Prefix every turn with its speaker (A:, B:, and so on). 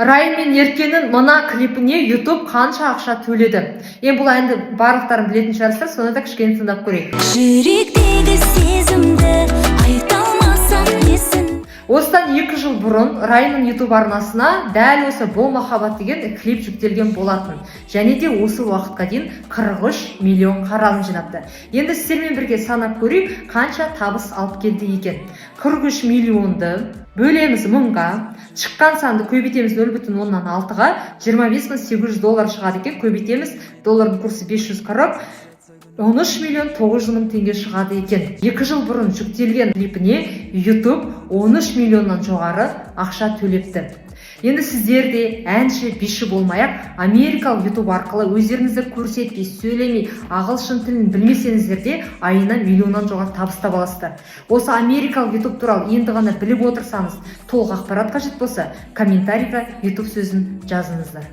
A: Райым мен Еркенің мына клипіне YouTube қанша ақша төледі? Бұл әнді барлықтарын білетін шығарсыздар, соны да кішкене тыңдап көрейік.
B: Жүректегі сезімді айта алмасам несін?
A: Осыдан 2 жыл бұрын Райымның YouTube арнасына дәл осы «Бұл махаббат» деген клип жүктелген болатын. Және де осы уақытқа дейін 43 миллион қаралым жинапты. Енді сіздермен бірге санап көрейік, қанша табыс алып келді екен. 43 миллионды бөлеміз 1000-ға, шыққан санды көбейтеміз 0,6-ға, 25.800 шығады екен, көбейтеміз, доллардың курсы 540, 13 миллион 900 мың теңге шығады екен. 2 жыл бұрын жүктелген клипіне YouTube 13 миллионнан жоғары ақша төлепті. Енді сіздер де әнші, биші болмай-ақ, америкалық YouTube арқылы өздеріңізді көрсетпей, сөйлемей, ағылшын тілін білмесеңіздер де айына миллионнан жоғары табыс таба аласыздар. Осы америкалық YouTube туралы енді ғана біліп отырсаңыз, толық ақпарат қажет болса, комментарийға YouTube сөзін жазыңыздар.